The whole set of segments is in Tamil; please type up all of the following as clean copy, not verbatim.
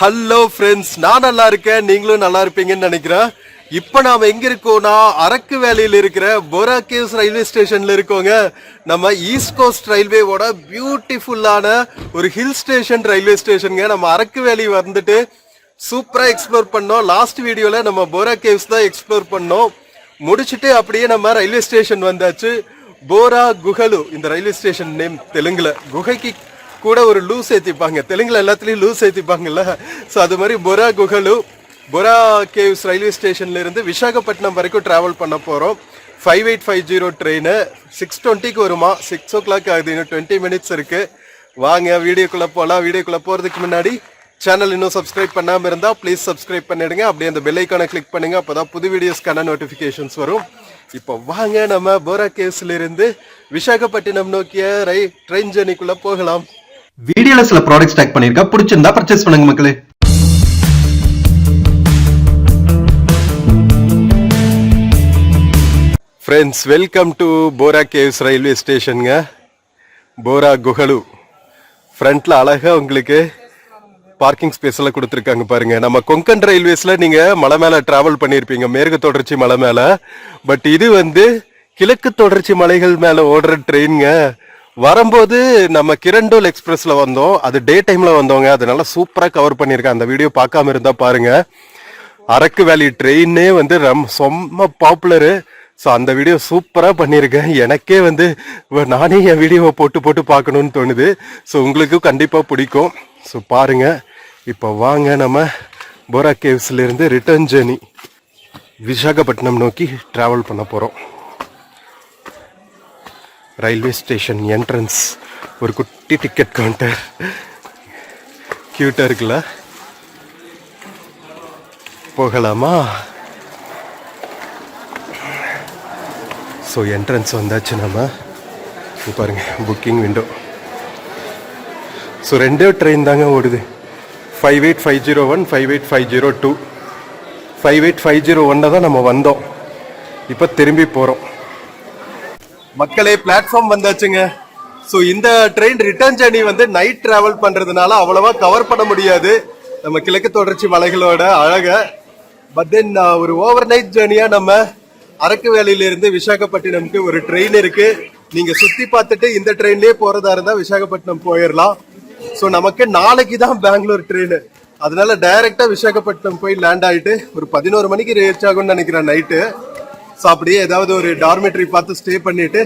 ஹலோ ஃப்ரெண்ட்ஸ், நான் நல்லா இருக்கேன், நீங்களும் நல்லா இருப்பீங்கன்னு நினைக்கிறேன். இப்போ நாம எங்க இருக்கோம்னா அரக்கு வேலையில் இருக்கிற போரா கேவ்ஸ் ரயில்வே ஸ்டேஷன்ல இருக்கோங்க. நம்ம ஈஸ்ட் கோஸ்ட் ரயில்வேவோட பியூட்டிஃபுல்லான ஒரு ஹில் ஸ்டேஷன் ரயில்வே ஸ்டேஷனுங்க. நம்ம அரக்கு வேலி வந்துட்டு சூப்பரா எக்ஸ்ப்ளோர் பண்ணோம். லாஸ்ட் வீடியோல நம்ம போரா கேவ்ஸ் தான் எக்ஸ்ப்ளோர் பண்ணோம். முடிச்சுட்டு அப்படியே நம்ம ரயில்வே ஸ்டேஷன் வந்தாச்சு. போரா குஹலு இந்த ரயில்வே ஸ்டேஷன் நேம் தெலுங்குல. குகைக்கு கூட ஒரு லூ சேர்த்திப்பாங்க, தெலுங்குல எல்லாத்துலயும் லூ சேர்த்திப்பாங்கல்ல. ஸோ அது மாதிரி போரா குஹலு போரா கேவ்ஸ் ரயில்வே ஸ்டேஷன்ல இருந்து விசாகப்பட்டினம் வரைக்கும் டிராவல் பண்ண போறோம். 5850 ட்ரெயின் 6:20க்கு வருமா. 6 o'clock ஆகுது, இன்னும் 20 minutes இருக்கு. வாங்க வீடியோக்குள்ள போகலாம். வீடியோக்குள்ள போறதுக்கு முன்னாடி சேனல் இன்னும் சப்ஸ்கிரைப் பண்ணாம இருந்தா ப்ளீஸ் சப்ஸ்கிரைப் பண்ணிடுங்க. அப்படியே அந்த பெல் ஐக்கானை கிளிக் பண்ணுங்க, அப்பதான் புது வீடியோஸ்க்கான நோட்டிபிகேஷன்ஸ் வரும். இப்போ வாங்க நம்ம போரா கேவ்ஸ்ல இருந்து விசாகப்பட்டினம் நோக்கிய ட்ரெயின் ஜர்னிக்குள்ள போகலாம். வீடியோல சில ப்ராடக்ட்ஸ் டேக் பண்ணிருக்கா, பிடிச்சிருந்தா பர்ச்சேஸ் பண்ணுங்க மக்களே. Friends, welcome to Bora caves railway ஸ்டேஷனுங்க. போரா குஹலு ஃப்ரண்ட்ல அழகா உங்களுக்கு பார்க்கிங் ஸ்பேஸ் எல்லாம் கொடுத்துருக்காங்க பாருங்க. நம்ம கொங்கன் ரயில்வேஸ்ல நீங்க மலை மேல டிராவல் பண்ணிருப்பீங்க, மேற்கு தொடர்ச்சி மலை மேல. பட் இது வந்து கிழக்கு தொடர்ச்சி மலைகள் மேல ஓடுற ட்ரெயின்ங்க. வரும்போது நம்ம கிரண்டோல் எக்ஸ்பிரஸ்ல வந்தோம், அது டே டைம்ல வந்தோங்க. அதனால சூப்பரா கவர் பண்ணிருக்கேன். அந்த வீடியோ பார்க்காம இருந்தா பாருங்க. அரக்கு வேலி ட்ரெயினே வந்து ரொம்ப பாப்புலரு. ஸோ அந்த வீடியோ சூப்பரா பண்ணியிருக்கேன். எனக்கே வந்து நானே என் வீடியோவை போட்டு போட்டு பார்க்கணும்னு தோணுது. ஸோ உங்களுக்கும் கண்டிப்பா பிடிக்கும். ஸோ பாருங்க. இப்போ வாங்க நம்ம போரா கேவ்ஸ்ல இருந்து ரிட்டர்ன் ஜேர்னி விசாகப்பட்டினம் நோக்கி டிராவல் பண்ண போறோம். ரயில்வே ஸ்டேஷன் என்ட்ரன்ஸ் ஒரு குட்டி டிக்கெட் கவுண்டர் கியூட்டா இருக்குல்ல. போகலாமா? ஸோ என்ட்ரன்ஸ் வந்தாச்சு. நம்ம பாருங்க, புக்கிங் விண்டோ. ஸோ ரெண்டே ட்ரெயின் தாங்க ஓடுது. 58501 58502. 58501 தான் நம்ம வந்தோம். இப்போ திரும்பி போறோம். மக்களே, பிளாட்ஃபார்ம் வந்தாச்சுங்க. ஸோ இந்த ட்ரெயின் ரிட்டர்ன் ஜர்னி வந்து நைட் டிராவல் பண்றதுனால அவ்வளவா கவர் பண்ண முடியாது நம்ம கிழக்கு தொடர்ச்சி மலைகளோட அழக. பட் தென் ஒரு ஓவர் நைட் ஜர்னியா நம்ம அரக்கு வேலையில இருந்து விசாகப்பட்டினம்க்கு ஒரு ட்ரெயின் இருக்கு. நீங்க சுத்தி பார்த்துட்டு இந்த ட்ரெயின்லயே போறதா இருந்தா விசாகப்பட்டினம் போயிடலாம். ஸோ நமக்கு நாளைக்கு தான் பெங்களூர் ட்ரெயின். அதனால டைரக்டா விசாகப்பட்டினம் போய் லேண்ட் ஆயிட்டு ஒரு 11 மணிக்கு ரீச் ஆகும்னு நினைக்கிறேன் நைட்டு. ஸோ அப்படியே ஏதாவது ஒரு டார்மெட்ரி பார்த்து ஸ்டே பண்ணிட்டு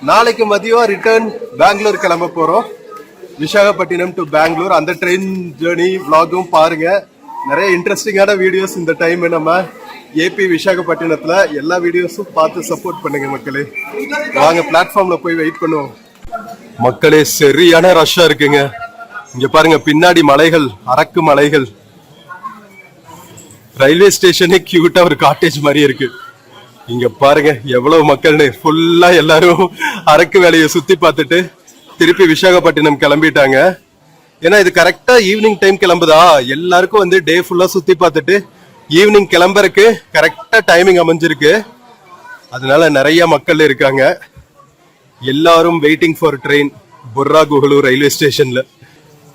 நாளைக்கு மதியம் ரிட்டர்ன் பெங்களூர் கிளம்ப போறோம். விசாகப்பட்டினம் டு பெங்களூர் அந்த ட்ரெயின் ஜேர்னி விளாகும் பாருங்க. நிறைய இன்ட்ரெஸ்டிங்கான வீடியோஸ் இந்த டைம் நம்ம ஏபி விசாகப்பட்டினத்துல எல்லா வீடியோஸும் பார்த்து சப்போர்ட் பண்ணுங்க மக்களே. வாங்க பிளாட்ஃபார்ம்ல போய் வெயிட் பண்ணுவோம். மக்களே, சரியான ரஷ்ஷா இருக்குங்க. இங்க பாருங்க, பின்னாடி மலைகள், அரக்கு மலைகள். ரயில்வே ஸ்டேஷனே கியூட்டா ஒரு காட்டேஜ் மாதிரி இருக்கு. இங்க பாருங்க எவ்வளவு மக்கள்னு. ஃபுல்லா எல்லாரும் அரக்கு வேலையை சுத்தி பார்த்துட்டு திருப்பி விசாகப்பட்டினம் கிளம்பிட்டாங்க. ஏன்னா இது கரெக்டா ஈவினிங் டைம் கிளம்புதா. எல்லாருக்கும் வந்து டே ஃபுல்லா சுத்தி பார்த்துட்டு ஈவினிங் கிளம்புறதுக்கு கரெக்டா டைமிங் அமைஞ்சிருக்கு. அதனால நிறைய மக்கள் இருக்காங்க. எல்லாரும் waiting for train. Bora Guhalu railway ஸ்டேஷன்ல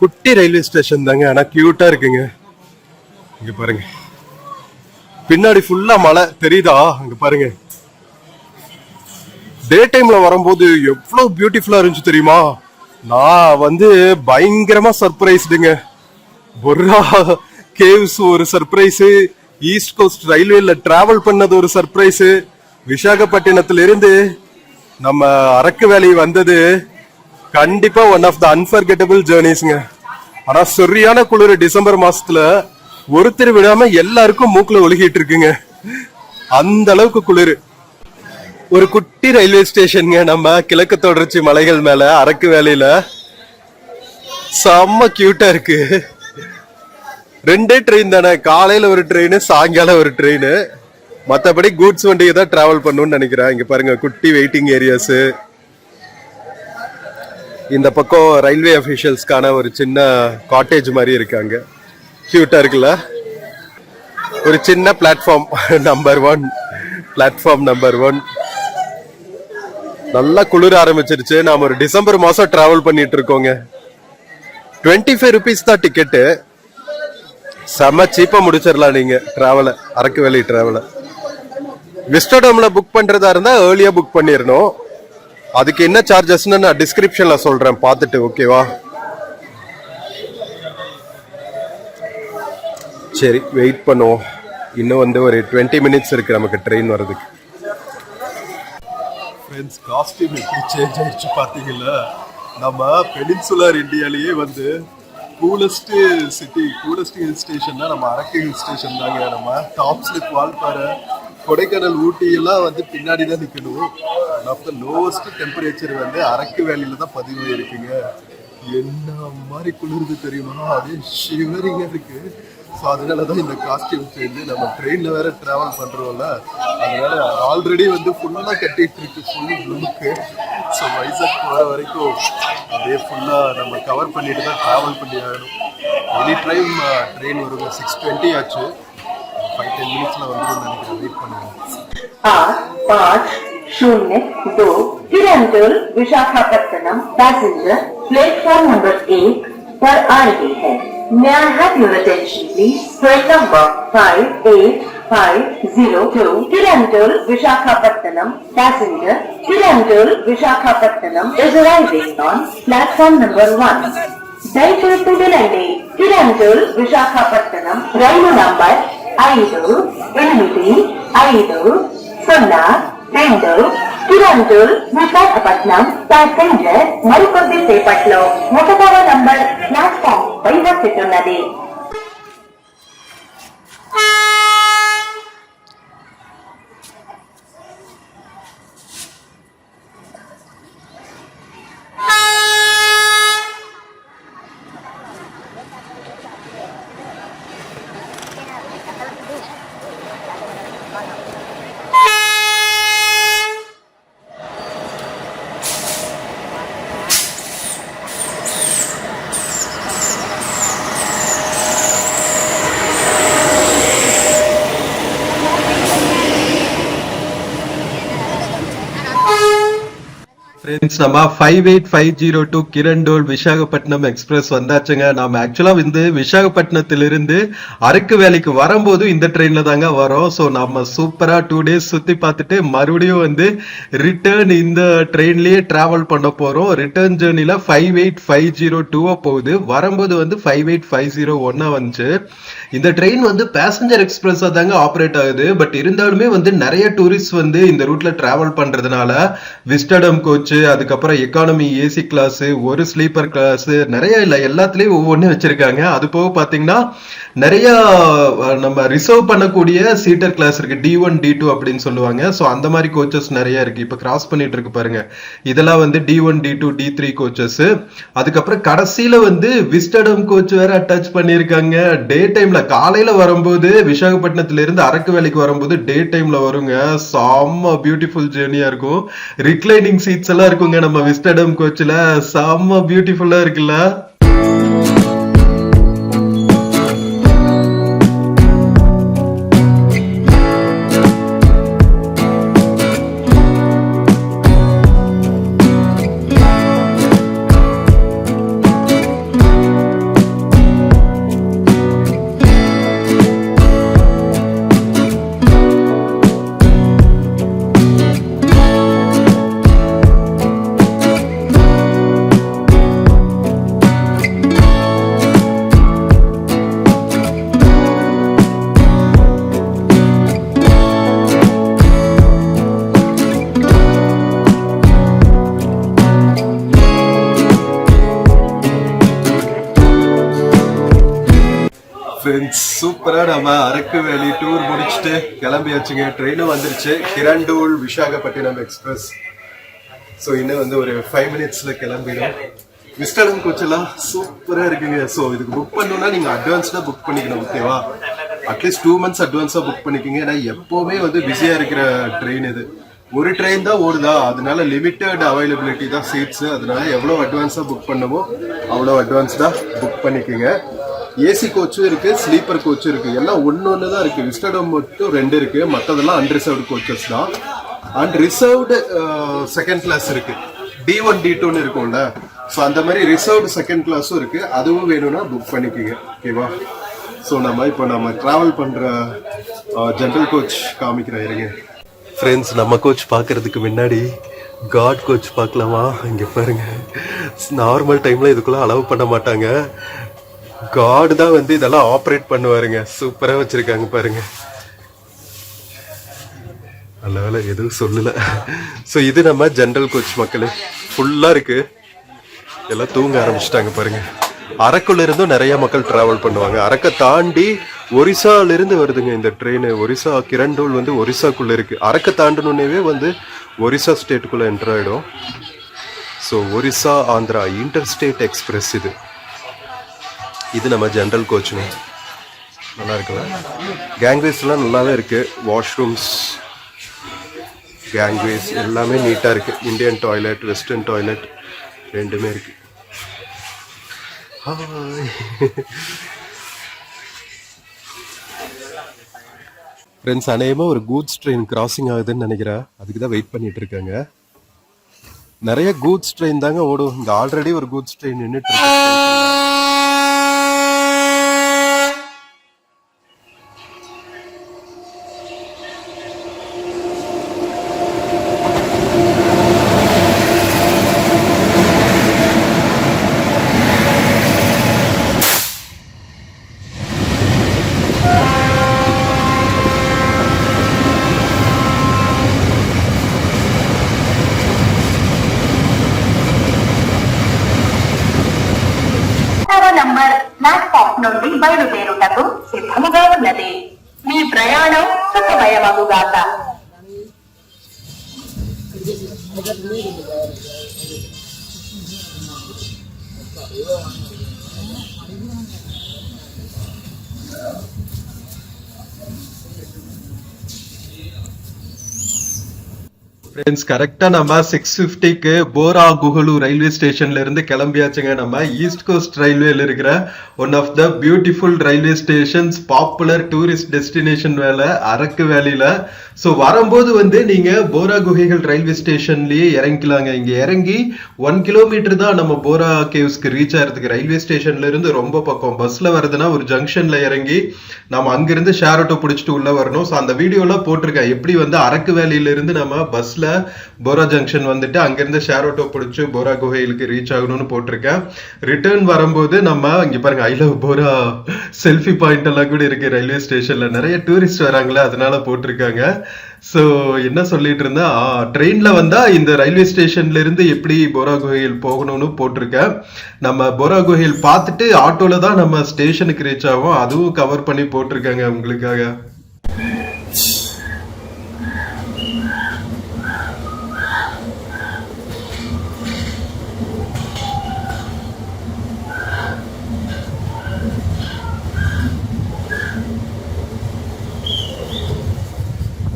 குட்டி ரயில்வே ஸ்டேஷன் தாங்க, ஆனா கியூட்டா இருக்குங்க. இங்க பாருங்க, பின்னாடி ஃபுல்லா மலை தெரியுதா? அங்க பாருங்க. டே டைம்ல வரும்போது எவ்வளவு பியூட்டிஃபுல்லா இருந்துச்சு தெரியுமா? நான் வந்து பயங்கரமா சர்ப்ரைஸ்டுங்க. போரா கேவ்ஸ் ஒரு சர்ப்ரைஸ், ஈஸ்ட் கோஸ்ட் ரயில்வேல டிராவல் பண்ணது ஒரு சர்ப்ரைஸ், விசாகப்பட்டினத்துல இருந்து நம்ம அரக்கு வேலை வந்தது கண்டிப்பா ஒன் ஆஃப் த அன்ஃபர்கெட்டபிள் ஜேர்னிஸ்ங்க. ஆனா சரியான குளிர் டிசம்பர் மாசத்துல ஒருத்தர் விடாம எல்லாருக்கும் மூக்குல ஒழுகிட்டு இருக்குங்க. அந்த அளவுக்கு குளிர். ஒரு குட்டி ரயில்வே ஸ்டேஷனுங்க நம்ம கிழக்கு தொடர்ச்சி மலைகள் மேல அரக்கு வேலையில. செம்ம கியூட்டா இருக்கு. ரெண்டே ட்ரெயின் தானே, காலையில ஒரு ட்ரெயின், சாயங்காலம் ஒரு ட்ரெயின். மற்றபடி கூட்ஸ் வண்டியை தான் டிராவல் பண்ணணும்னு நினைக்கிறேன். இங்க பாருங்க குட்டி வெயிட்டிங் ஏரியாஸ். இந்த பக்கம் ரயில்வே அபிஷியல்ஸ்க்கான ஒரு சின்ன காட்டேஜ் மாதிரி இருக்காங்க. கியூட்டா இருக்குல்ல. ஒரு சின்ன பிளாட்ஃபார்ம் நம்பர் 1. பிளாட்ஃபார்ம் நம்பர் 1 நல்லா குளிர ஆரம்பிச்சிருச்சு. நாம ஒரு டிசம்பர் மாசம் டிராவல் பண்ணிட்டு இருக்கோங்க. 25 rupees தான் டிக்கெட்டு. செம்ம சீப்பா முடிச்சிடலாம் நீங்க டிராவலை, அரக்கு வேலி டிராவலை. விஸ்டோடம்ல புக் பண்றதா இருந்தா ஏர்லியா புக் பண்ணிடணும். அதுக்கு என்ன சார்ஜஸ்ன்னு நான் டிஸ்கிரிப்ஷன்ல சொல்றேன், பார்த்துட்டு ஓகேவா? சரி, வெயிட் பண்ணுவோம். இன்னும் வந்து ஒரு 20 மினிட்ஸ் இருக்கு நமக்கு ட்ரெயின் வர்றதுக்கு. ஃப்ரெண்ட்ஸ், காஸ்டியூம் எப்படி சேஞ்ச் ஆயிடுச்சு பாத்தீங்களா? நம்ம பெனின்சுலர் இந்தியாலேயே வந்து கூலஸ்ட் சிட்டி, கூலஸ்ட் ஹில் ஸ்டேஷன்னா நம்ம அரக்கு ஹில் ஸ்டேஷன் தாங்க. நம்ம டாப் ஸ்லிப், வால்பாறை, கொடைக்கானல், ஊட்டி எல்லாம் வந்து பின்னாடி தான் நிற்கணும். One of the lowest temperature வந்து அரக்கு வேலியில தான் பதிவு இருக்குங்க. என்ன மாதிரி குளிர்ந்து தெரியுமா? அப்படியே ஷிவரிங்காக இருக்கு. ஸோ அதனால தான் இந்த காஸ்டியூம் சேஞ்சு. நம்ம ட்ரெயினில் வேற ட்ராவல் பண்ணுறோம்ல, அதனால ஆல்ரெடி வந்து ஃபுல்லாக கட்டிட்டு இருக்கு, ஃபுல் ப்ளூக்கு. ஸோ வைசாக் போகிற வரைக்கும் அப்படியே ஃபுல்லாக நம்ம கவர் பண்ணிட்டு தான் ட்ராவல் பண்ணி ஆகணும். எனி டைம் ட்ரெயின் வருங்க. 6:20 ஆச்சு. 5-10 மினிட்ஸில் வந்துடும் நினைக்கிறேன். வெயிட் பண்ணுவோம். 8-5-0-2 Kirandul Visakhapatnam passenger platform number 1 पर आ रही है. May I have your attention please? Train number 5-8-5-0-2 Kirandul Visakhapatnam passenger Kirandul Visakhapatnam is arriving on platform number 1. దయచేసి వినండి. కిరందుల్ విశాఖపట్నం రైలు నంబర్ 5-8-5-0-2 కిరందుల్ విశాఖపట్నం ప్యాసింజర్ మరికొద్ది సేపట్లో 1వ నంబర్ ప్లాట్ఫామ్ పై వచ్చుతున్నది. ஃப்ரெண்ட்ஸ், நம்ம 58502 கிரண்டோல் விசாகப்பட்டினம் எக்ஸ்பிரஸ் வந்தாச்சுங்க. நம்ம ஆக்சுவலா வந்து விசாகப்பட்டினத்திலிருந்து அரக்கு வேலைக்கு வரும்போது இந்த ட்ரெயின்ல தாங்க வரோம். ஸோ நம்ம சூப்பரா 2 days சுத்தி பார்த்துட்டு மறுபடியும் வந்து ரிட்டர்ன் இந்த ட்ரெயின்லயே டிராவல் பண்ண போறோம். ரிட்டர்ன் ஜேர்னில 58502 போகுது. வரும்போது வந்து 58501 வந்துச்சு. இந்த ட்ரெயின் வந்து பேசஞ்சர் எக்ஸ்பிரஸா தாங்க ஆப்ரேட் ஆகுது. பட் இருந்தாலுமே வந்து நிறைய டூரிஸ்ட் வந்து இந்த ரூட்ல டிராவல் பண்றதுனால விஸ்டடம் கோச், அதுக்கப்புறம் எக்கானமி ஏசி கிளாஸ், ஒரு ஸ்லீப்பர் கிளாஸ், நிறைய இல்ல எல்லாத்துலயும் ஒவ்வொன்னு வச்சிருக்காங்க. அது போக பாத்தீங்கன்னா நிறைய நம்ம ரிசர்வ் பண்ணக்கூடிய சீட்டர் கிளாஸ் இருக்கு. D1 D2 அப்படின்னு சொல்லுவாங்க. ஸோ அந்த மாதிரி கோச்சஸ் நிறைய இருக்கு. இப்ப கிராஸ் பண்ணிட்டு இருக்கு பாருங்க, இதெல்லாம் வந்து D1 D2 D3 கோச்சஸ். அதுக்கப்புறம் கடைசியில வந்து விஸ்டடம் கோச் வேற அட்டாச் பண்ணிருக்காங்க. டே டைம்ல காலையில வரும்போது விசாகப்பட்டினத்துல இருந்து அரக்கு வேலைக்கு வரும்போது டே டைம்ல வருங்க. செம்ம பியூட்டிஃபுல் ஜேர்னியா இருக்கும். ரிக்ளைனிங் சீட்ஸ் எல்லாம் இருக்குங்க நம்ம விஸ்டடம் கோச்ல. செம்ம பியூட்டிஃபுல்லா இருக்குல்ல. ஃப்ரெண்ட்ஸ், சூப்பரா நம்ம அரக்கு வேலி டூர் முடிச்சுட்டு கிளம்பியாச்சுங்க. ட்ரெயினும் வந்துருச்சு, கிரண்டூல் விசாகப்பட்டினம் எக்ஸ்பிரஸ். ஸோ இன்னும் வந்து ஒரு 5 மினிட்ஸ்ல கிளம்பிடும். விஸ்டடம் கோச் எல்லாம் சூப்பரா இருக்குங்க. ஸோ இதுக்கு புக் பண்ணணும்னா நீங்க அட்வான்ஸ்டா புக் பண்ணிக்கணும், ஓகேவா? அட்லீஸ்ட் 2 months அட்வான்ஸா புக் பண்ணிக்கோங்க. ஏன்னா எப்பவுமே வந்து பிஸியா இருக்கிற ட்ரெயின் இது. ஒரு ட்ரெயின் தான் ஓடுதா, அதனால லிமிட்டட் அவைலபிலிட்டி தான் சீட்ஸ். அதனால எவ்வளோ அட்வான்ஸா புக் பண்ணமோ அவ்வளோ அட்வான்ஸ்டா புக் பண்ணிக்கோங்க. ஏசி கோச்சும் இருக்கு, ஸ்லீப்பர் கோச்சும் இருக்கு. எல்லாம் ஒன்னு தான் இருக்கு. விஸ்டடம் மட்டும் 2 இருக்கு, மற்றதெல்லாம் அன்ரிசர்வ்டு கோச்சஸ் தான். அண்ட் ரிசர்வ்டு செகண்ட் கிளாஸ் இருக்கு. D1 D2 இருக்கும்ல, ஸோ அந்த மாதிரி ரிசர்வ்டு செகண்ட் கிளாஸும் இருக்கு. அதுவும் வேணும்னா புக் பண்ணிக்கோங்க, ஓகேவா? ஸோ நம்ம ட்ராவல் பண்ணுற ஜென்ரல் கோச் காமிக்கிறேன் இருங்க. ஃப்ரெண்ட்ஸ், நம்ம கோச் பார்க்கறதுக்கு முன்னாடி காட் கோச் பார்க்கலாமா? இங்கே பாருங்க, நார்மல் டைமில் இதுக்குள்ளே அலோவ் பண்ண மாட்டாங்க. காட் தான் வந்து இதெல்லாம் ஆப்ரேட் பண்ணுவாருங்க. சூப்பராக வச்சுருக்காங்க பாருங்க. நல்ல வேலை எதுவும் சொல்லல. ஸோ இது நம்ம ஜென்ரல் கோச் மக்களே, ஃபுல்லாக இருக்கு. எல்லாம் தூங்க ஆரம்பிச்சிட்டாங்க பாருங்க. அரக்குள்ள இருந்தும் நிறைய மக்கள் டிராவல் பண்ணுவாங்க. அரக்கை தாண்டி ஒரிசால இருந்து வருதுங்க இந்த ட்ரெயின். ஒரிசா கிரண்டோல் வந்து ஒரிசாக்குள்ள இருக்கு. அரக்கை தாண்டணுன்னே வந்து ஒரிசா ஸ்டேட்டுக்குள்ள என்டர் ஆயிடும். So Orissa Andhra inter state express இது நம்ம ஜென்ரல் கோச்சுங்க. நல்லா இருக்குல்ல? கேங்வேஸ்லாம் நல்லாவே இருக்கு. வாஷ்ரூம்ஸ், கேங்வேஸ் எல்லாமே நீட்டாக இருக்கு. இந்தியன் டாய்லெட், வெஸ்டர்ன் டாய்லெட் ரெண்டுமே இருக்கு. ஃப்ரெண்ட்ஸ், அநேகமாக ஒரு கூட்ஸ் ட்ரெயின் கிராசிங் ஆகுதுன்னு நினைக்கிறேன். அதுக்கு தான் வெயிட் பண்ணிட்டு இருக்காங்க. நிறைய கூட்ஸ் ட்ரெயின் தாங்க ஓடும். இங்கே ஆல்ரெடி ஒரு கூட்ஸ் ட்ரெயின் நின்றுட்டு இருக்கு. నంబర్ ప్లాట్ఫామ్ నుండి బయలుదేరుటకు సిద్ధముగా ఉన్నది. మీ ప్రయాణం సుఖమయమగుగాక. ஃப்ரெண்ட்ஸ், கரெக்டா நம்ம 6:50க்கு போரா குஹலு ரயில்வே ஸ்டேஷன்ல இருந்து கிளம்பியாச்சுங்க. நம்ம ஈஸ்ட் கோஸ்ட் ரயில்வேல இருக்கிற one of the beautiful railway stations, popular tourist destination Araku வேலியில. ஸோ வரும்போது வந்து நீங்க போரா குகைகள் ரயில்வே ஸ்டேஷன்லயே இறங்கிக்கலாங்க. இங்க இறங்கி 1 கிலோமீட்டர் தான் நம்ம போரா கேவ்ஸ்க்கு ரீச் ஆகிறதுக்கு. ரயில்வே ஸ்டேஷன்ல இருந்து ரொம்ப பக்கம். பஸ்ல வருதுன்னா ஒரு ஜங்ஷன்ல இறங்கி நம்ம அங்கிருந்து ஷேர் ஆட்டோ பிடிச்சிட்டு உள்ள வரணும். ஸோ அந்த வீடியோலாம் போட்டிருக்கேன், எப்படி வந்து அரக்கு வேலியில இருந்து நம்ம பஸ்ல போரா ஜங்ஷன் வந்துட்டு அங்கிருந்து ஷேர் ஆட்டோ பிடிச்சு போரா குகைகளுக்கு ரீச் ஆகணும்னு போட்டிருக்கேன். ரிட்டர்ன் வரும்போது நம்ம இங்க பாருங்க, I love Borra selfie point எல்லாம் கூட இருக்கு ரயில்வே ஸ்டேஷன்ல. நிறைய டூரிஸ்ட் வராங்களே, அதனால போட்டிருக்காங்க. சோ என்ன சொல்லிட்டு இருந்தா, ட்ரெயின்ல வந்தா இந்த ரயில்வே ஸ்டேஷன்ல இருந்து எப்படி போரா குகையில் போகணும்னு போட்டிருக்கேன். நம்ம போரா குகையில் பார்த்துட்டு ஆட்டோல தான் நம்ம ஸ்டேஷனுக்கு ரீச் ஆகும். அதுவும் கவர் பண்ணி போட்டிருக்காங்க உங்களுக்காக.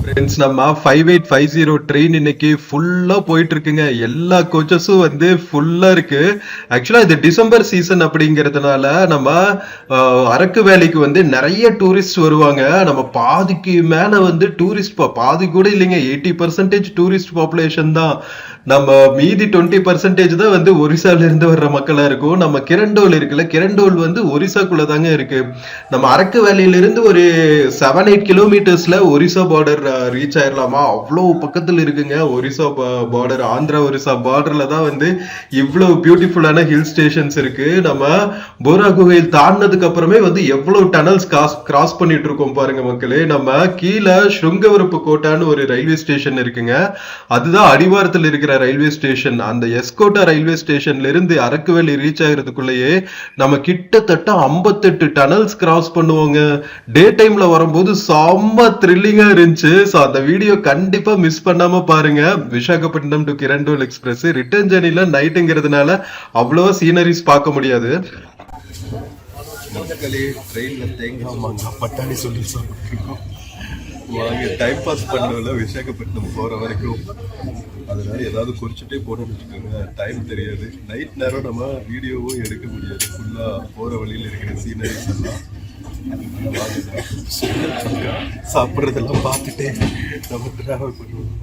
ஃப்ரெண்ட்ஸ், நம்ம 5850 ட்ரெயின் இன்னைக்கு ஃபுல்லா போயிட்டு இருக்குங்க. எல்லா கோச்சஸும் வந்து ஃபுல்லா இருக்கு. ஆக்சுவலா இது டிசம்பர் சீசன் அப்படிங்கறதுனால நம்ம அரக்கு வேலைக்கு வந்து நிறைய டூரிஸ்ட் வருவாங்க. நம்ம பாதிக்கு மேல வந்து டூரிஸ்ட், பாதி கூட இல்லைங்க, 80% டூரிஸ்ட் பாப்புலேஷன் தான். நம்ம மீதி 20% தான் வந்து ஒரிசால இருந்து வர்ற மக்களா இருக்கும். நம்ம கிரண்டோல் இருக்குல்ல, கிரண்டோல் வந்து ஒரிசாக்குள்ள தாங்க இருக்கு. நம்ம அரக்கு வேலையில இருந்து ஒரு 7-8 கிலோமீட்டர்ஸ்ல ஒரிசா பார்டர் ரீச் ஆயிடலாமா. அவ்வளவு பக்கத்துல இருக்குங்க ஒரிசா பார்டர். ஆந்திரா ஒரிசா பார்டர்ல தான் வந்து இவ்வளவு பியூட்டிஃபுல்லான ஹில் ஸ்டேஷன்ஸ் இருக்கு. நம்ம போரா குகையில் தாண்டினதுக்கு அப்புறமே வந்து எவ்வளவு டனல்ஸ் கிராஸ் பண்ணிட்டு இருக்கோம் பாருங்க மக்களே. நம்ம கீழே ஸ்ருங்கவரப்பு கோட்டான்னு ஒரு ரயில்வே ஸ்டேஷன் இருக்குங்க. அதுதான் அடிவாரத்தில் இருக்கிற ரயில்வே ஸ்டேஷன். அந்த எஸ்கோட்டா ரயில்வே ஸ்டேஷன்ல இருந்து அரக்கு வேலி ரீச் ஆகிறதுக்குள்ளேயே நம்ம கிட்டத்தட்ட 58 டனல்ஸ் கிராஸ் பண்ணுவோங்க. டே டைம்ல வரும்போது செம்ம த்ரில்லிங்கா இருந்துச்சு. அந்த வீடியோ கண்டிப்பா மிஸ் பண்ணாம பாருங்க. விசாகப்பட்டினம் டு கிரண்டோல் எக்ஸ்பிரஸ் ரிட்டர்ன் ஜர்னில நைட்டுங்கிறதுனால அவ்வளவா சீனரிஸ் பார்க்க முடியாது. ட்ரெயின்ல தேங்காய் மாங்காய் பட்டாணி சொல்லி சாப்பிட்டுருக்கோம். வாங்க, டைம் பாஸ் பண்ணல விசாகப்பட்டினம் போற வரைக்கும். அதனால ஏதாவது குறிச்சுட்டே போனோம்னு வச்சுக்கோங்க, டைம் தெரியாது. நைட் நேரம் நம்ம வீடியோவும் எடுக்க முடியாது. ஃபுல்லா போற வழியில் இருக்கிற சீனரிஸ் எல்லாம் சாப்பிட்றதெல்லாம் பார்த்துட்டே நம்ம டிராவல் பண்ணுவோம்.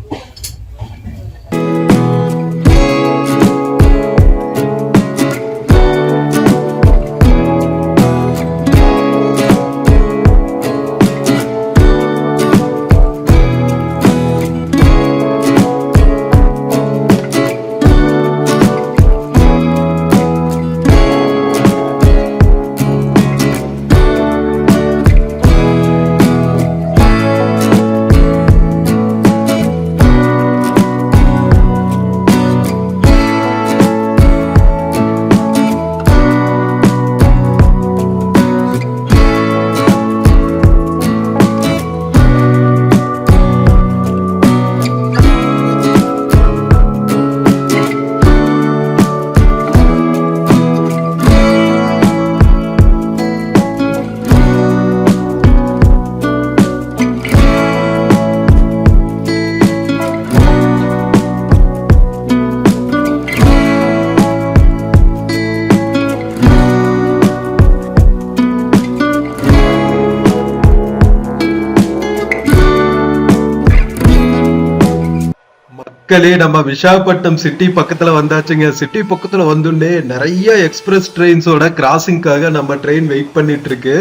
மக்களே நம்ம விசாகப்பட்டினம் சிட்டி பக்கத்துல வந்தாச்சுங்க. சிட்டி பக்கத்துல வந்துட்டே நிறைய எக்ஸ்பிரஸ் ட்ரெயின்ஸோட கிராசிங்காக நம்ம ட்ரெயின் வெயிட் பண்ணிட்டு இருக்கு.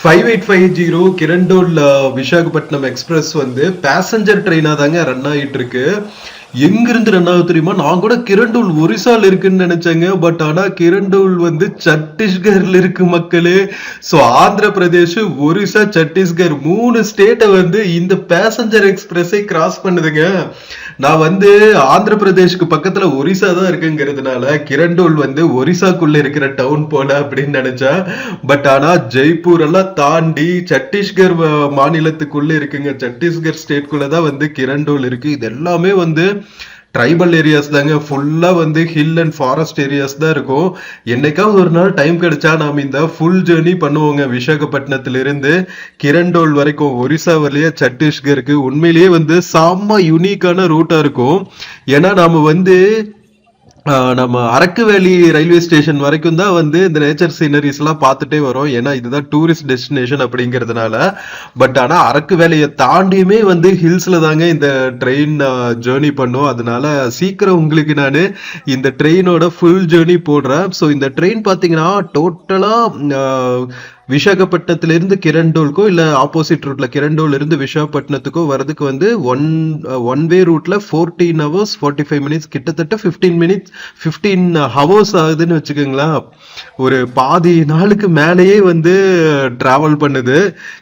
5850 கிரண்டோல் விசாகப்பட்டினம் எக்ஸ்பிரஸ் வந்து பேசஞ்சர் ட்ரெயினா தாங்க ரன் ஆகிட்டு இருக்கு. எங்கிருந்து ரன் ஆகுது தெரியுமா? நான் கூட கிரண்டூல் ஒரிசால இருக்குன்னு நினைச்சேங்க. பட் ஆனா கிரண்டூல் வந்து சத்தீஸ்கர்ல இருக்கு மக்களே. சோ ஆந்திர பிரதேஷ், ஒரிசா, சத்தீஸ்கர் 3 ஸ்டேட்டை வந்து இந்த பேசஞ்சர் எக்ஸ்பிரஸை கிராஸ் பண்ணுதுங்க. நான் வந்து ஆந்திர பிரதேஷ்க்கு பக்கத்துல ஒரிசா தான் இருக்குங்கிறதுனால கிரண்டூல் வந்து ஒரிசாக்குள்ள இருக்கிற டவுன் போல அப்படின்னு நினைச்சேன். பட் ஆனா ஜெய்ப்பூர் எல்லாம் தாண்டி சத்தீஸ்கர் மாநிலத்துக்குள்ள இருக்குங்க. சத்தீஸ்கர் ஸ்டேட்குள்ளதான் வந்து கிரண்டூல் இருக்கு. இது எல்லாமே வந்து ட்ரைபல் ஏரியாஸ் தாங்க. ஃபுல்லா வந்து ஹில் அண்ட் ஃபாரஸ்ட் ஏரியாஸ் தான் இருக்கும். என்னைக்காவது ஒரு நாள் டைம் கிடைச்சா நாம இந்த ஃபுல் ஜேர்னி பண்ணுவோங்க. விசாகப்பட்டினத்துல இருந்து கிரண்டோல் வரைக்கும், ஒரிசா வழியா சத்தீஸ்கருக்கு. உண்மையிலேயே வந்து செம்ம யூனிக்கான ரூட்டா இருக்கும். ஏன்னா நாம வந்து நம்ம அரக்கு வேலி ரயில்வே ஸ்டேஷன் வரைக்கும் தான் வந்து இந்த நேச்சர் சீனரிஸ் எல்லாம் பார்த்துட்டே வரோம். ஏன்னா இதுதான் டூரிஸ்ட் டெஸ்டினேஷன் அப்படிங்கிறதுனால. பட் ஆனா அரக்கு வேலையை தாண்டியுமே வந்து ஹில்ஸ்ல தாங்க இந்த ட்ரெயின் ஜேர்னி பண்ணும். அதனால சீக்கிரம் உங்களுக்கு நான் இந்த ட்ரெயினோட ஃபுல் ஜேர்னி போடுறேன். ஸோ இந்த ட்ரெயின் பார்த்தீங்கன்னா டோட்டலா விசாகப்பட்டினத்துல இருந்து கிரண்டோலுக்கோ இல்ல ஆப்போசிட் ரூட்ல கிரண்டோல் இருந்து விசாகப்பட்டினத்துக்கோ வரதுக்கு வந்து ஒன் வே ரூட்ல 14 hours 45 minutes, கிட்டத்தட்ட 15 hours ஆகுதுன்னு வச்சுக்கோங்களேன். ஒரு பாதி நாளுக்கு மேலேயே வந்து டிராவல் பண்ணுது.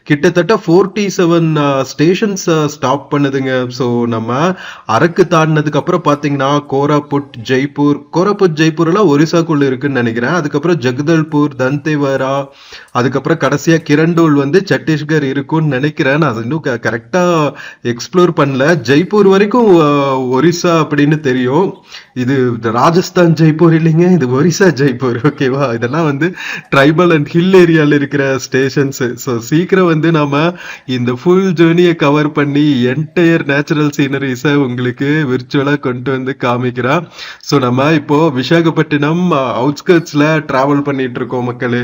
கிட்டத்தட்ட 47 ஸ்டேஷன்ஸ் ஸ்டாப் பண்ணுதுங்க. ஸோ நம்ம அரக்கு தாண்டினதுக்கு அப்புறம் பாத்தீங்கன்னா கோராபுட் ஜெய்ப்பூர் எல்லாம் ஒரிசாக்குள்ள இருக்குன்னு நினைக்கிறேன். அதுக்கப்புறம் ஜெகதல்பூர், தந்தேவாரா, அதுக்கப்புறம் கடைசியா கிரண்டூல் வந்து சத்தீஸ்கர் இருக்கும்னு நினைக்கிறேன். நான் இன்னும் கரெக்டா எக்ஸ்ப்ளோர் பண்ணல. ஜெய்ப்பூர் வரைக்கும் ஒரிசா அப்படின்னு தெரியும். இது ராஜஸ்தான் ஜெய்ப்பூர் இல்லைங்க, இது ஒரிசா ஜெய்ப்பூர். ஓகேவா? இதெல்லாம் வந்து ட்ரைபல் அண்ட் ஹில் ஏரியால இருக்கிற ஸ்டேஷன்ஸ். ஸோ சீக்கிரம் வந்து நாம இந்த ஃபுல் ஜேர்னியை கவர் பண்ணி என்டையர் நேச்சுரல் சீனரிஸை உங்களுக்கு விர்ச்சுவலா கொண்டு வந்து காமிக்கிறேன். ஸோ நம்ம இப்போ விசாகப்பட்டினம் அவுட்ஸ்கர்ட்ஸ்ல டிராவல் பண்ணிட்டு இருக்கோம் மக்களே.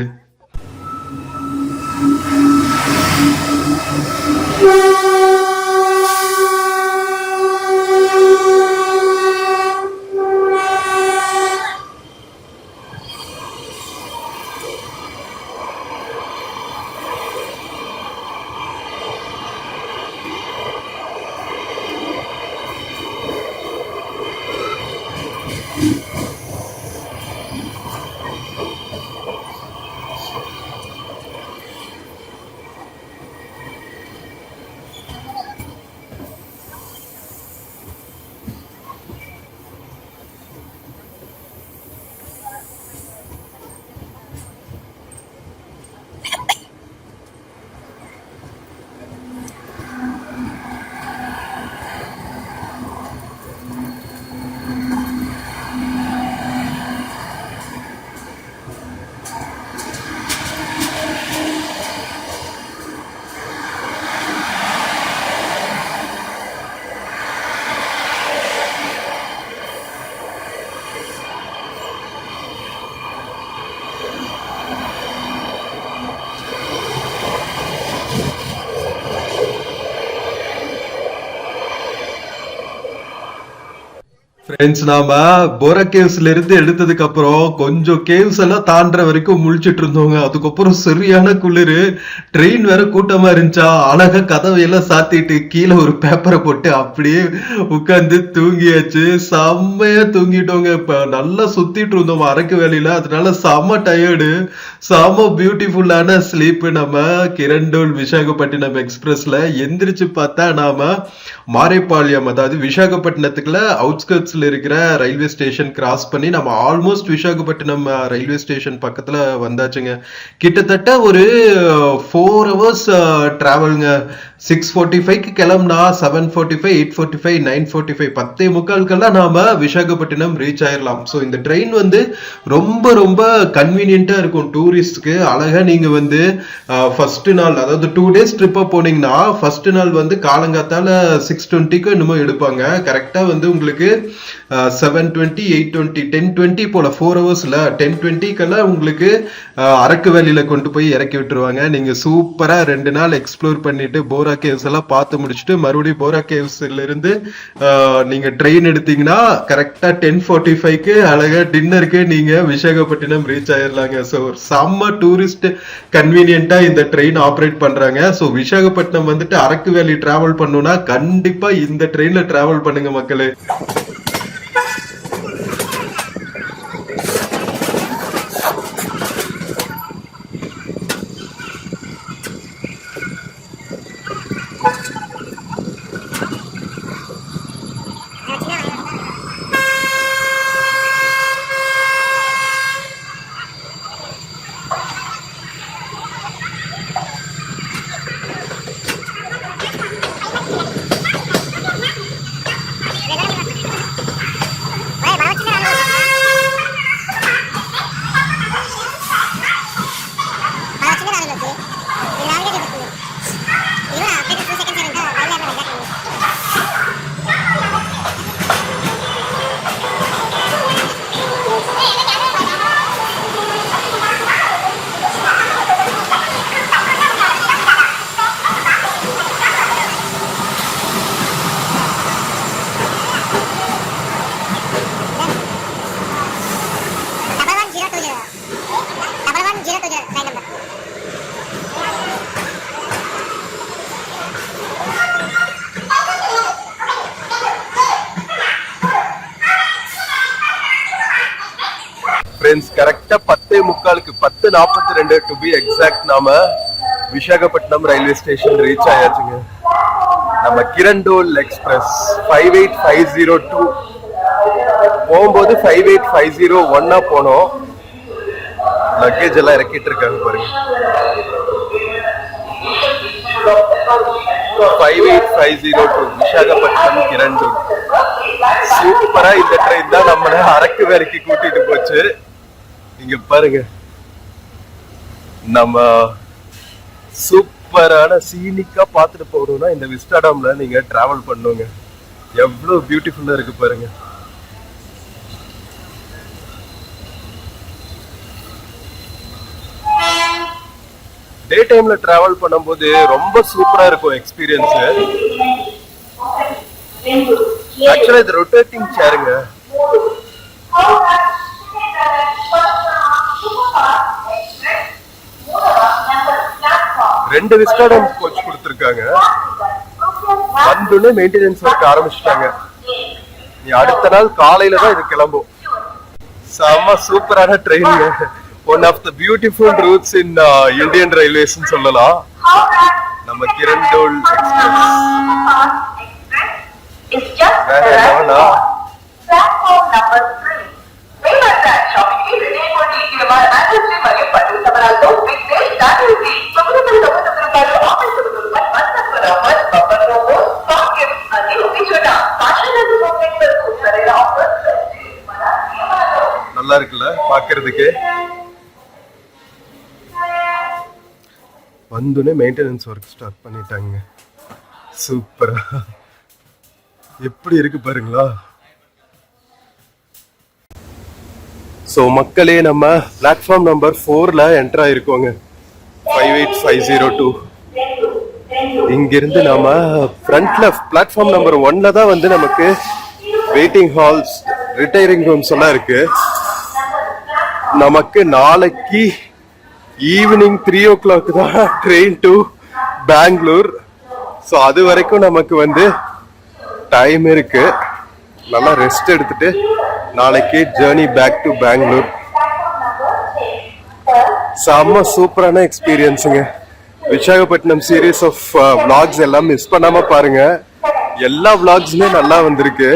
ஃப்ரெண்ட்ஸ், நாம போரா கேவ்ஸ்ல இருந்து எடுத்ததுக்கு அப்புறம் கொஞ்சம் கேவ்ஸ் எல்லாம் தாண்டற வரைக்கும் முழிச்சிட்டு இருந்தோங்க. அதுக்கப்புறம் சரியான குளிரு. ட்ரெயின் வேற கூட்டமா இருந்துச்சா, அழகா கதவையெல்லாம் சாத்திட்டு கீழே ஒரு பேப்பரை போட்டு அப்படியே உட்கார்ந்து தூங்கியாச்சு. செம்மையா தூங்கிட்டோங்க. இப்ப நல்லா சுத்திட்டு இருந்தோம் அரக்கு வேலையில. அதனால செம்ம டயர்டு, செம்ம பியூட்டிஃபுல்லான ஸ்லீப். நம்ம கிரண்டோல் விசாகப்பட்டினம் எக்ஸ்பிரஸ்ல எந்திரிச்சு பார்த்தா நாம மாரேபாளையம், அதாவது விசாகப்பட்டினத்துக்குள்ள அவுட்ஸ்கர்ட்ஸ்ல இருக்கிற ரயில்வே ஸ்டேஷன் கிராஸ் பண்ணி நம்ம ஆல்மோஸ்ட் விசாகப்பட்டினம் ரயில்வே ஸ்டேஷன் பக்கத்துல வந்தாச்சுங்க. கிட்டத்தட்ட ஒரு 4 hours டிராவல்ங்க. 6:45 கிளம்புனா 7:45, 8:45, 9:45, 10:45 நாம விசாகப்பட்டினம் ரீச் ஆயிடலாம். ஸோ இந்த ட்ரெயின் வந்து ரொம்ப ரொம்ப கன்வீனியன்டா இருக்கும் டூரிஸ்ட்க்கு. அழகா நீங்க வந்து ஃபர்ஸ்ட் நாள், அதாவது 2 days ட்ரிப்பா போனீங்கன்னா ஃபர்ஸ்ட் நாள் வந்து காலங்காத்தால 6:20 என்னமோ எடுப்பாங்க. கரெக்டா வந்து உங்களுக்கு 7:20, 8:20, 10:20 போல 4 ஹவர்ஸ்ல 10:20 உங்களுக்கு அரக்கு வேலியில கொண்டு போய் இறக்கி விட்டுருவாங்க. நீங்க சூப்பரா 2 நாள் எக்ஸ்ப்ளோர் பண்ணிட்டு போரா கேவ்ஸ் எல்லாம் பார்த்து முடிச்சுட்டு மறுபடியும் போரா கேவ்ஸ்ல இருந்து நீங்க ட்ரெயின் எடுத்தீங்கன்னா கரெக்டா 10:45 அழகா டின்னருக்கு நீங்க விசாகப்பட்டினம் ரீச் ஆயிடலாங்க. ஸோ செம்ம டூரிஸ்ட் கன்வீனியன்ட்டா இந்த ட்ரெயின் ஆப்ரேட் பண்றாங்க. ஸோ விசாகப்பட்டினம் வந்துட்டு அரக்கு வேலி டிராவல் பண்ணணும்னா கண்டிப்பா இந்த ட்ரெயின்ல டிராவல் பண்ணுங்க மக்களே. ஃப்ரெண்ட்ஸ் கரெக்டா 10:45 10:42 டு பி எக்ஸாக்ட் நாம விசாகப்பட்டினம் ரயில்வே ஸ்டேஷன் ரீச் ஆயாச்சுங்க. நம்ம கிரண்டோல் எக்ஸ்பிரஸ் 58502 போகும்போது 58501 போனோம். லக்கேஜ் எல்லாம் இறக்கிட்டு இருக்காங்க பாருங்க. 58502 விசாகப்பட்டினம் கிரண்டோல். சூப்பரா இந்த ட்ரெயின் தான் நம்மள அரக்கு வேலைக்கு கூட்டிட்டு போச்சு. இங்க பாருங்க, நம்ம சூப்பரான சீனிக்கா பாத்துட்டு போகணும்னா இந்த விஸ்டாடாம்ல நீங்க டிராவல் பண்ணுங்க. எவ்வளவு பியூட்டிஃபுல்லா இருக்கு பாருங்க. டே டைம்ல டிராவல் பண்ணும்போது ரொம்ப சூப்பரா இருக்கும் எக்ஸ்பீரியன்ஸ். ஆக்சுவலா இது ரொட்டேட்டிங் சேருங்க. ரெண்டு விஸ்டாடம் கோச் கொடுத்திருக்காங்க. வந்தோடனே மெயின்டெனன்ஸ் ஒர்க் ஆரம்பிச்சுட்டாங்க. நீ அடுத்த நாள் காலையில தான் இது கிளம்பும். செம்ம சூப்பரான train. One of the beautiful routes in Indian railways சொல்லலாம். நம்ம கிரண்டோல் நல்லா இருக்குல்ல பாக்குறதுக்கு. வந்தோடனே மெயின்டெனன்ஸ் ஒர்க் ஸ்டார்ட் பண்ணிட்டாங்க. சூப்பரா எப்படி இருக்கு பாருங்களா. சோ மக்களே, நம்ம பிளாட்ஃபார்ம் நம்பர் 4ல என்டர் ஆயிருக்கோங்க. 58502. இங்கிருந்து நாம ஃப்ரண்ட்ல பிளாட்ஃபார்ம் நம்பர் 1ல தான் வந்து நமக்கு வெயிட்டிங் ஹால்ஸ், ரிட்டையரிங் ரூம்ஸ் எல்லாம் இருக்கு. நமக்கு நாளைக்கு ஈவினிங் 3 o'clock தான் ட்ரெயின் டு பெங்களூர். ஸோ அது வரைக்கும் நமக்கு வந்து டைம் இருக்கு. நல்லா ரெஸ்ட் எடுத்துட்டு நாளைக்கு ஜேர்னி பேக் டு பெங்களூர். செம்ம சூப்பரான எக்ஸ்பீரியன்ஸுங்க. விசாகப்பட்டினம் சீரீஸ் ஆஃப் vlogs எல்லாம் மிஸ் பண்ணாம பாருங்க. எல்லா vlogsமே நல்லா வந்திருக்கு.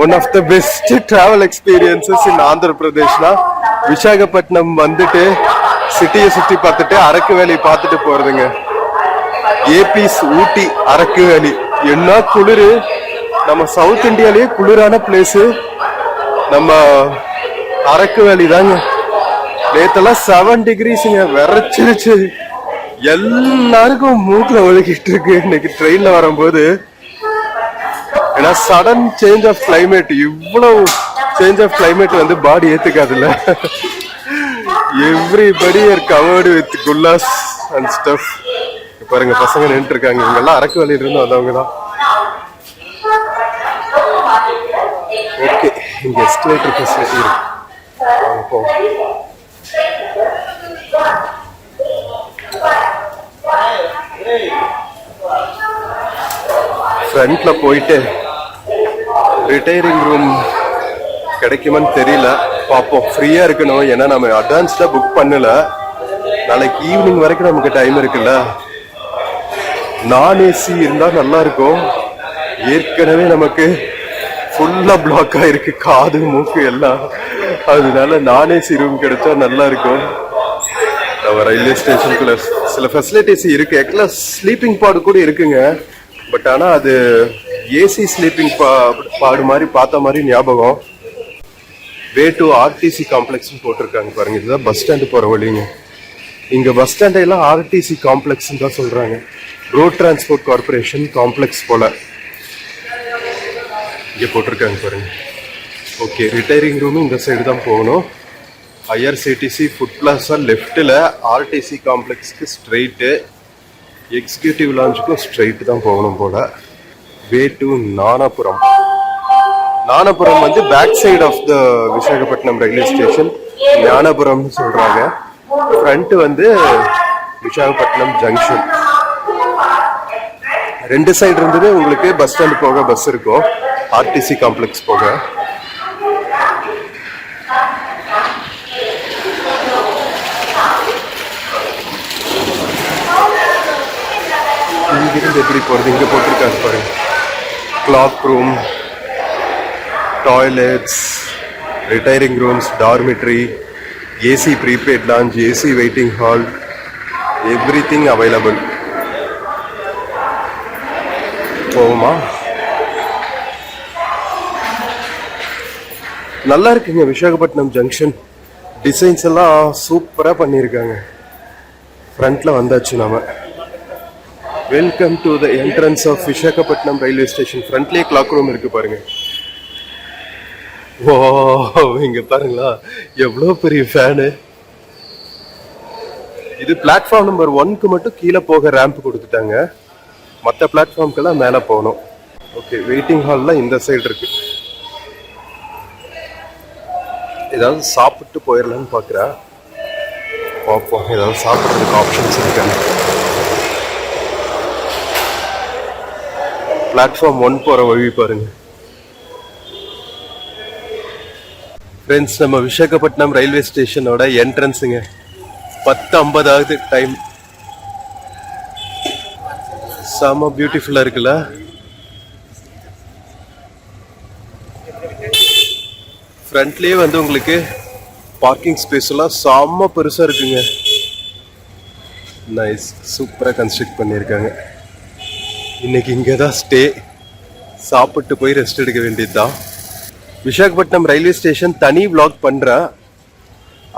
One of the best travel experiences in Andhra பிரதேஷ்னா விசாகப்பட்டினம் வந்துட்டு சிட்டியை சுத்தி பார்த்துட்டு அரக்கு வேலி பார்த்துட்டு போறதுங்க. ஏபிஸ் ஊட்டி அரக்கு வேலி என்ன குளிரு. நம்ம சவுத் இந்தியாலேயே குளிரான பிளேஸ் நம்ம அரக்கு வேலி தாங்க. நேத்தெல்லாம் 7 degreesங்க, விரைச்சிருச்சு. எல்லாருக்கும் மூக்குல ஒழுகிட்டு இருக்கு இன்னைக்கு ட்ரெயின்ல வரும்போது. ஏன்னா சடன் சேஞ்ச் ஆஃப் கிளைமேட், இவ்வளவு சேஞ்ச் ஆஃப் கிளைமேட் வந்து பாடி ஏத்துக்காதுல்ல. எவ்ரிபடி ஆர் கவர்டு வித் குல்லாஸ் அண்ட் ஸ்டஃப். பாருங்க பசங்க நின்று இருக்காங்க, இவங்கெல்லாம் அரக்கு வேலையில இருந்து வந்தவங்க தான். ஓகே, இங்க எஸ்கலேட்டர் ஃபெசிலிட்டி இருக்கு. ஃப்ரண்ட்ல போயிட்டு ரிட்டையரிங் ரூம் கிடைக்குமான்னு தெரியல, பார்ப்போம். ஃப்ரீயா இருக்கணும், ஏன்னா நம்ம அட்வான்ஸ்டா புக் பண்ணல. நாளைக்கு ஈவினிங் வரைக்கும் நமக்கு டைம் இருக்குல்ல. நான் ஏசி இருந்தா நல்லா இருக்கும். ஏற்கனவே நமக்கு ஃபுல்லா பிளாக் ஆயிருக்கு காது மூக்கு எல்லாம். அதனால நான் ஏசி ரூம் கிடைச்சா நல்லா இருக்கும். நம்ம ரயில்வே ஸ்டேஷனுக்குள்ள சில ஃபெசிலிட்டிஸ் இருக்கு. ஆக்சுவலா ஸ்லீப்பிங் பாடு கூட இருக்குங்க. பட் ஆனா அது ஏசி ஸ்லீப்பிங் பாடு மாதிரி பார்த்த மாதிரி ஞாபகம். வே டு ஆர்டிசி காம்ப்ளெக்ஸ் போட்டிருக்காங்க பாருங்க. இதுதான் பஸ் ஸ்டாண்டு போற வழிங்க. இங்க பஸ் ஸ்டாண்டை எல்லாம் ஆர்டிசி காம்ப்ளெக்ஸ் தான் சொல்றாங்க. ரோட் டிரான்ஸ்போர்ட் கார்பரேஷன் காம்ப்ளெக்ஸ் போல இங்க போட்டிருக்காங்க பாருங்க. ஓகே, ரிட்டையரிங் ரூம் இந்த சைடு தான் போகணும். ஐஆர்சிடிசி ஃபுட் பிளாஸா லெஃப்ட்ல, ஆர்டிசி காம்ப்ளெக்ஸ்க்கு ஸ்ட்ரெயிட்டு, எக்ஸிக்யூட்டிவ் லான்ச்சுக்கும் ஸ்ட்ரெயிட் தான் போகணும் போல. Way to Nanapuram. நானாபுரம் வந்து back side of the Visakhapatnam railway station. ஞானபுரம்னு சொல்றாங்க. ஃப்ரண்ட் வந்து விசாகப்பட்டினம் ஜங்ஷன். ரெண்டு சைடு இருந்தது உங்களுக்கு பஸ் ஸ்டாண்ட் போக பஸ் இருக்கும், ஆர்டிசி காம்ப்ளெக்ஸ் போக. இங்கிருந்து எப்படி போறது? இங்க போட்டிருக்காங்க பாருங்க. Cloak room, toilets, retiring rooms, dormitory, AC prepaid lounge, AC waiting hall, everything available. போகுமா? நல்லா இருக்குங்க விசாகப்பட்டினம் ஜங்ஷன். டிசைன்ஸ் எல்லாம் சூப்பரா பண்ணியிருக்காங்க. ஃப்ரண்ட்ல வந்தாச்சு நாம. Welcome to the entrance of Visakhapatnam railway station. ஃப்ரண்ட்லயே கிளாக் ரூம் இருக்கு பாருங்க. ஓ, இங்க பாருங்களா எவ்வளவு பெரிய ஃபேனு. இது பிளாட்ஃபார்ம் நம்பர் 1க்கு மட்டும் கீழே போக ரேம்ப் கொடுத்துட்டாங்க. மற்ற பிளாட்ஃபார்ம்க்கெல்லாம் மேலே போகணும். ஓகே, வெயிட்டிங் ஹால்லாம் இந்த சைடு இருக்கு. ஏதாவது சாப்பிட்டு போயிடலான்னு பார்க்குறேன். பார்ப்போம் ஏதாவது சாப்பிட்றதுக்கு ஆப்ஷன்ஸ் இருக்காங்க. பிளாட்ஃபார்ம் 1 போகிற வழி பாருங்க. ஃப்ரெண்ட்ஸ், நம்ம விசாகப்பட்டினம் ரயில்வே ஸ்டேஷனோட என்ட்ரன்ஸுங்க. 10:50 ஆகுது டைம். செம பியூட்டிஃபுல்லா இருக்குல்ல. ஃப்ரண்ட்லயே வந்து உங்களுக்கு பார்க்கிங் ஸ்பேஸ் எல்லாம் செம்ம பெருசா இருக்குங்க. நைஸ், சூப்பரா கன்ஸ்ட்ரக்ட் பண்ணியிருக்காங்க. இன்னைக்கு இங்கே தான் ஸ்டே. சாப்பிட்டு போய் ரெஸ்ட் எடுக்க வேண்டியதுதான். விசாகப்பட்டினம் ரயில்வே ஸ்டேஷன் தனி vlog பண்ணுறேன்,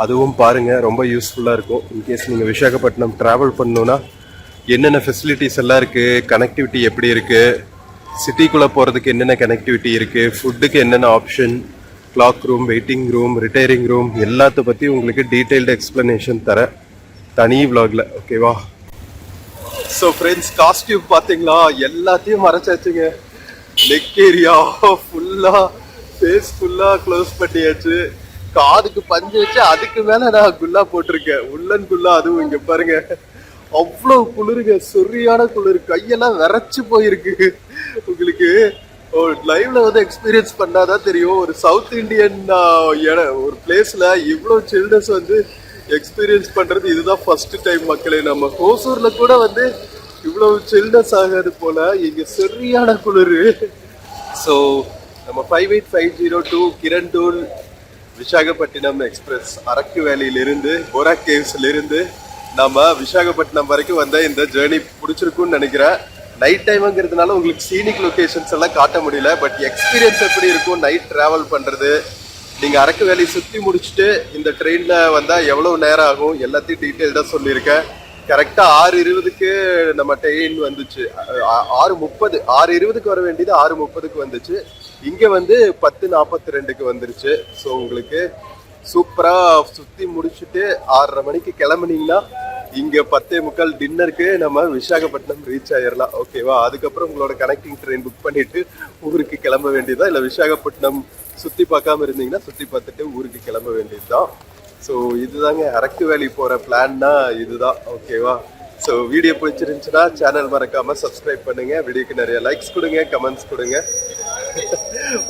அதுவும் பாருங்க. ரொம்ப யூஸ்ஃபுல்லாக இருக்கும். இன்கேஸ் நீங்கள் விசாகப்பட்டினம் ட்ராவல் பண்ணணுன்னா என்னென்ன ஃபெசிலிட்டிஸ் எல்லாம் இருக்குது, கனெக்டிவிட்டி எப்படி இருக்குது, சிட்டிக்குள்ளே போகிறதுக்கு என்னென்ன கனெக்டிவிட்டி இருக்குது, ஃபுட்டுக்கு என்னென்ன option, clock room, waiting room, retiring room எல்லாத்த பற்றி உங்களுக்கு டீட்டெயில்டு எக்ஸ்ப்ளனேஷன் தரேன் தனி vlogல. ஓகேவா? ஸோ ஃப்ரெண்ட்ஸ், காஸ்டியூம் பார்த்தீங்களா, எல்லாத்தையும் மறைச்சாச்சுங்க. நெக் ஏரியா ஃபுல்லாக, ஃபேஸ் ஃபுல்லாக க்ளோஸ் பண்ணியாச்சு. காதுக்கு பஞ்சு வச்சு அதுக்கு மேலே நான் குல்லா போட்டிருக்கேன், உள்ளன் குல்லா. அதுவும் இங்கே பாருங்க, அவ்வளோ குளிருங்க, சொரியான குளிர். கையெல்லாம் விரைச்சு போயிருக்கு. உங்களுக்கு லைவ்ல வந்து எக்ஸ்பீரியன்ஸ் பண்ணாதான் தெரியும். ஒரு சவுத் இண்டியன் ஒரு பிளேஸ்ல இவ்வளோ சில்னஸ் வந்து எக்ஸ்பீரியன்ஸ் பண்றது இதுதான் ஃபர்ஸ்ட் டைம் மக்களே. நம்ம ஹோசூர்ல கூட வந்து இவ்வளவு சில்னஸ் ஆகாது போல, இங்க சரியான குளிர். ஸோ நம்ம 58502 கிரண்டூல் விசாகப்பட்டினம் எக்ஸ்பிரஸ் அரக்கு வேலியிலிருந்து, போரா கேவ்ஸ்ல இருந்து நம்ம விசாகப்பட்டினம் வரைக்கும் வந்த இந்த ஜேர்னி பிடிச்சிருக்குன்னு நினைக்கிறேன். நைட் டைமுங்கிறதுனால உங்களுக்கு சீனிக் லொகேஷன்ஸ் எல்லாம் காட்ட முடியல. பட் எக்ஸ்பீரியன்ஸ் எப்படி இருக்கும் நைட் டிராவல் பண்றது, நீங்க அரக்கு வேலையை சுற்றி முடிச்சுட்டு இந்த ட்ரெயினில் வந்தால் எவ்வளோ நேரம் ஆகும், எல்லாத்தையும் டீட்டெயில்டாக சொல்லியிருக்கேன். கரெக்டா 6:20க்கு நம்ம ட்ரெயின் வந்துச்சு. 6:30 6:20க்கு வர வேண்டியது 6:30க்கு வந்துச்சு. இங்க வந்து 10:42க்கு வந்துருச்சு. ஸோ உங்களுக்கு சூப்பரா சுத்தி முடிச்சுட்டு 6:30 மணிக்கு கிளம்புனீங்கன்னா இங்க 10:45 டின்னருக்கு நம்ம விசாகப்பட்டினம் ரீச் ஆயிடலாம். ஓகேவா? அதுக்கப்புறம் உங்களோட கனெக்டிங் ட்ரெயின் புக் பண்ணிட்டு ஊருக்கு கிளம்ப வேண்டியதா. இல்ல விசாகப்பட்டினம் சுத்தி பார்க்காம இருந்தீங்கன்னா சுத்தி பார்த்துட்டு ஊருக்கு கிளம்ப வேண்டியதுதான். ஸோ இதுதாங்க அரக்கு வேலி போற பிளான்னா இதுதான். ஓகேவா? ஸோ வீடியோ பிடிச்சிருந்துச்சுன்னா சேனல் மறக்காம சப்ஸ்கிரைப் பண்ணுங்க. வீடியோக்கு நிறைய லைக்ஸ் கொடுங்க, கமெண்ட்ஸ் கொடுங்க,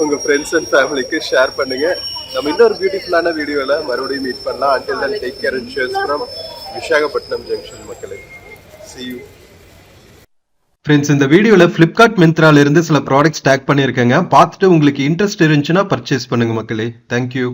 உங்க ஃப்ரெண்ட்ஸ் அண்ட் ஃபேமிலிக்கு ஷேர் பண்ணுங்க. நம்ம இன்னொரு பியூட்டிஃபுல்லான வீடியோல மறுபடியும் மீட் பண்ணலாம். until then take care and cheers from Visakhapatnam junction மக்களே. see you. ஃப்ரெண்ட்ஸ், இந்த வீடியோல ஃபிளிப்கார்ட் மிந்த்ரால இருந்து சில ப்ராடக்ட்ஸ் டேக் பண்ணியிருக்கேங்க. பார்த்துட்டு உங்களுக்கு இன்ட்ரெஸ்ட் இருந்துச்சுன்னா பர்ச்சேஸ் பண்ணுங்க மக்களே. தேங்க்யூ.